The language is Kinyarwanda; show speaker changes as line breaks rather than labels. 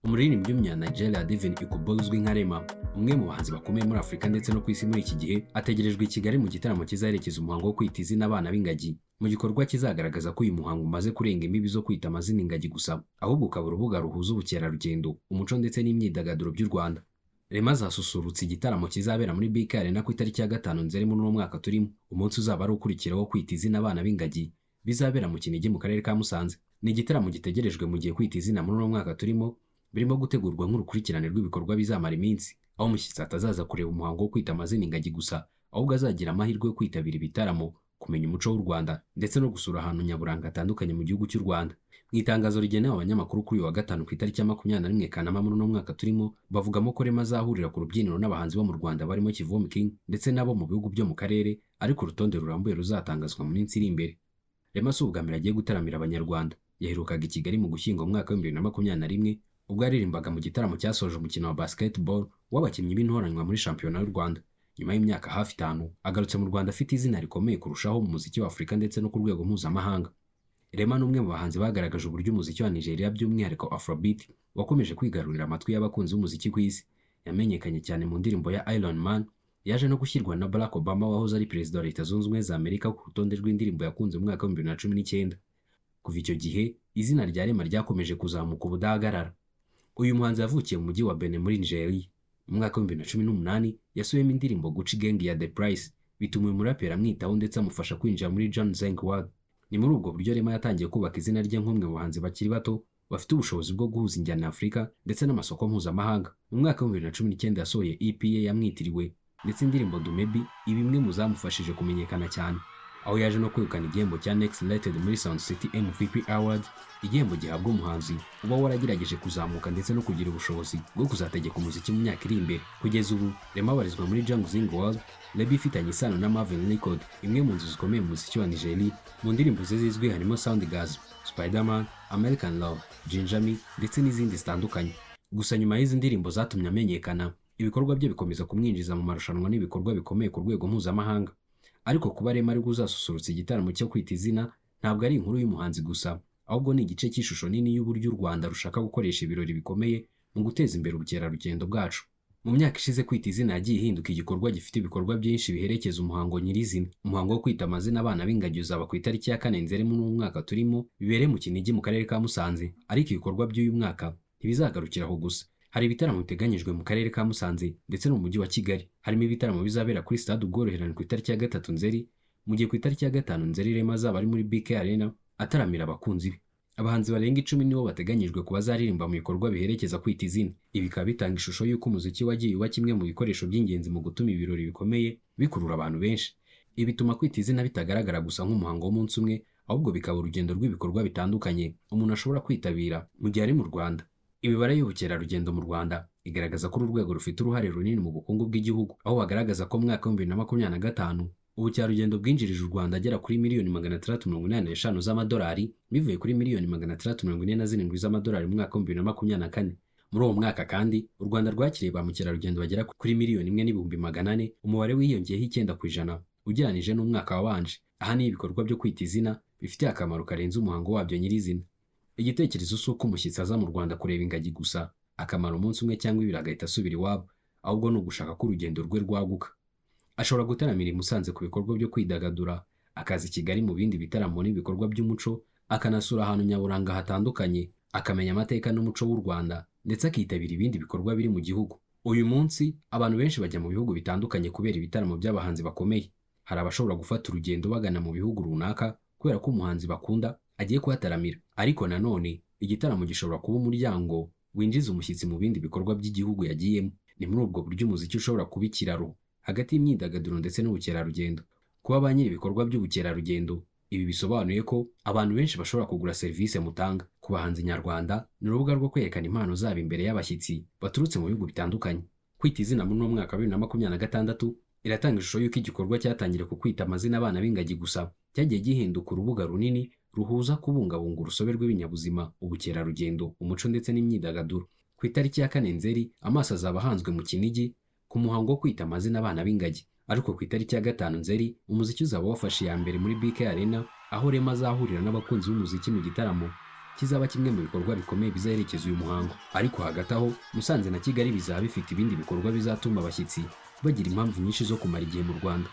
Umuririmbyi w'umunya-Nigeria David Ikubo uzwi nka Rema, umwe mu bahanzi bakomeye muri Afurika ndetse no ku isi muri iki gihe, ategerejwe i Kigali mu gitaramo kizaherekeza umuhango wo kwita izina abana b'ingagi, mu gikorwa kizagaragaza ko uyu muhango umaze kurenga imbibi zo kwita amazina ingagi gusa, ahubwo ukaba urubuga ruhuza ubukerarugendo, umuco ndetse n'imyidagaduro by'u Rwanda. Rema azasusurutsa igitaramo kizabera muri BK Arena ku itariki ya 5 Nzeri muri uno mwaka turimo, umunsi uzaba ari ukurikiraho wo kwita izina abana b'ingagi, bizabera mu Kinigi mu karere ka Musanze. Ni igitaramo gitegerejwe mu gihe kwita izina muri uno mwaka turimo birimo gutegurwa nk'urukurikirane rw'ibikorwa bizamara iminsi, aho umushyitsi atazaza kureba umuhango wo kwita amazina ingagi gusa, ahubwo azagira amahirwe yo kwitabira ibitaramo, kumenya umuco w'u Rwanda ndetse no gusura ahantu nyaburanga hatandukanye mu gihugu cy'u Rwanda. Mu itangazo rigenewe abanyamakuru kuri uyu wa gatanu ku itariki ya 21 Kanama muri uno mwaka turimo, bavugamo ko Rema azahurira ku rubyiniro n'abahanzi bo mu Rwanda barimo Kivumbi King ndetse n'abo mu bihugu byo mu karere, ariko urutonde rurambuye ruzatangazwa mu minsi iri imbere. Rema si ubwa mbere agiye gutaramira abanyarwanda. Yaherukaga i Kigali mu Gushyingo mu mwaka wa 2021 ubwo yaririmbaga mu gitaramo cyasoje umukino wa basketball w'abakinnyi b'intoranywa muri shampiyona y'u Rwanda. Nyuma y'imyaka hafi 5 agarutse mu Rwanda afite izina rikomeye kurushaho mu muziki wa Afurika ndetse no ku rwego mpuzamahanga. Rema ni umwe mu bahanzi bagaragaje uburyo umuziki wa Nigeria by'umwihariko Afrobeat wakomeje kwigarurira amatwi y'abakunzi b'umuziki ku isi. Yamenyekanye cyane mu ndirimbo ya Iron Man, yaje no gushyirwa na Barack Obama wahoze ari perezida wa Leta Zunze Ubumwe za Amerika ku rutonde rw'indirimbo yakunze mu mwaka wa 2019. Kuva icyo gihe izina rya Rema ryakomeje kuzamuka ubudahagarara. Uyu muhanzi yavukiye mu mujyi wa Benin muri Nigeria. Mu mwaka wa 2018 yasubiyemo indirimbo Gucci Gang ya The Price, bituma uyu muraperi amwitaho ndetse amufasha kwinjira muri John Zeng World. Ni muri ubwo buryo Rema yatangiye kubaka izina rye nk'umwe mu bahanzi bakiri bato bafite ubushobozi bwo guhuza injyana ya Afurika ndetse n'amasoko mpuzamahanga. Mu mwaka wa 2019 yasohoye EP ye yamwitiriwe, ndetse indirimbo Dumebi ibimwe mu zamufashije kumenyekana cyane, aho yaje no kwegukana igihembo cya Next Rated muri Sound City MVP Award, igihembo gihabwa umuhanzi uba waragerageje kuzamuka ndetse no kugira ubushobozi bwo kuzategeka umuziki mu myaka iri imbere. Kugeza ubu Rema abarizwa muri Jang Zing World, label ifitanye isano na Marvin Record, imwe mu nzu zikomeye mu muziki wa Nigeria. Mu ndirimbo ze zizwi harimo Sound Gas, Spiderman, American Love, Jinjami ndetse n'izindi zitandukanye. Gusa nyuma y'izi ndirimbo zatumye amenyekana, ibikorwa bye bikomeza kumwinjiza mu marushanwa n'ibikorwa bikomeye ku rwego mpuzamahanga. Ariko kuba Rema ari uzasusurutsa igitaramo cyo kwita izina ntabwo ari inkuru y'umuhanzi gusa, ahubwo ni igice cy'ishusho nini y'uburyo u Rwanda rushaka gukoresha ibirori bikomeye mu guteza imbere ubukerarugendo bwacu. Mu myaka ishize kwita izina yagiye ihinduka igikorwa gifite ibikorwa byinshi biherekeza umuhango nyirizina. Umuhango wo kwita amazina abana b'ingagi uzaba ku itariki ya 4 Nzeri mu mwaka turimo, bibereye mu Kinigi mu karere ka Musanze. Ariko ibikorwa by'uyu mwaka ntibizagarukira aho gusa. Hari ibitaramo biteganyijwe mu karere ka Musanze ndetse no mu mujyi wa Kigali. Harimo ibitaramo bizabera kuri Stade Ubworoherane ku itariki ya 3 Nzeri, mu gihe ku itariki ya 5 Nzeri Rema azaba ari muri BK Arena ataramira abakunzi be. Abahanzi barenga 10 nibo bateganyijwe kuba bazaririmba mu bikorwa biherekeza kwita izina. Ibi bikaba bitanga ishusho y'uko umuziki wagiye uba kimwe mu bikoresho by'ingenzi mu gutuma ibirori bikomeye bikurura abantu benshi. Ibi bituma kwita izina bitagaragara gusa nk'umuhango w'umunsi umwe, ahubwo bikaba urugendo rw'ibikorwa bitandukanye umuntu ashobora kwitabira mu gihe ari mu Rwanda. Imibare y'ubukerarugendo mu Rwanda igaragaza ko uru rwego rufite uruhare runini mu bukungu bw'igihugu, aho bagaragaza ko mu mwaka wa 2025 ubukerarugendo bwinjirije u Rwanda agera kuri miliyoni 685 z'amadolari, bivuye kuri miliyoni 647 z'amadolari mu mwaka wa 2024. Muri uwo mwaka kandi u Rwanda rwakiriye ba mukerarugendo bagera kuri miliyoni 1.400,000, umubare wiyongeyeho 9% ugereranije n'umwaka wabanje. Aha ni ibikorwa byo kwita izina bifitiye akamaro karenze umuhango wabyo nyirizina. Igitekerezo si uko umushyitsi aza mu Rwanda kureba ingagi gusa, akamara umunsi umwe cyangwa ibiri agahita asubira iwabo, ahubwo ni ugushaka ko urugendo rwe rwaguka. Ashobora gutaramira i Musanze ku bikorwa byo kwidagadura, akaza i Kigali mu bindi bitaramo n'ibikorwa by'umuco, akanasura ahantu nyaburanga hatandukanye, akamenya amateka n'umuco w'u Rwanda ndetse akitabira ibindi bikorwa biri mu gihugu. Uyu munsi abantu benshi bajya mu bihugu bitandukanye kubera ibitaramo by'abahanzi bakomeye. Hari abashobora gufata urugendo bagana mu bihugu runaka kubera ko umuhanzi bakunda agiye kuhataramira. Ariko nanone igitaramo gishobora kuba umuryango winjiza umushyitsi mu bindi bikorwa by'igihugu yagiyemo. Ni muri ubwo buryo umuziki ushobora kuba ikiraro hagati y'imyidagaduro ndetse n'ubukerarugendo. Kuba ba nyiri ibikorwa by'ubukerarugendo, ibi bisobanuye ko abantu benshi bashobora kugura serivisi mutanga. Ku bahanzi nyarwanda ni urubuga rwo kwerekana impano zabo imbere y'abashyitsi baturutse mu bihugu bitandukanye. Kwita izina muri uno mwaka wa 2026 iratanga ishusho y'uko igikorwa cyatangire ku kwita amazina abana b'ingagi gusa cyagiye gihinduka urubuga runini ruhuza kubungabunga urusobe rw'ibinyabuzima, ubukerarugendo, umuco ndetse n'imyidagaduro. Ku itariki ya 4 Nzeri amaso azaba ahanzwe mu Kinigi ku muhango wo kwita amazina abana b'ingagi, ariko ku itariki ya 5 Nzeri umuziki uzaba wafashe iya mbere muri BK Arena, aho Rema azahurira n'abakunzi b'umuziki mu gitaramo kizaba kimwe mu bikorwa bikomeye bizaherekeza uyu muhango. Ariko hagati aho Musanze na Kigali bizaba bifite ibindi bikorwa bizatuma abashyitsi bagira impamvu nyinshi zo kumara igihe mu Rwanda.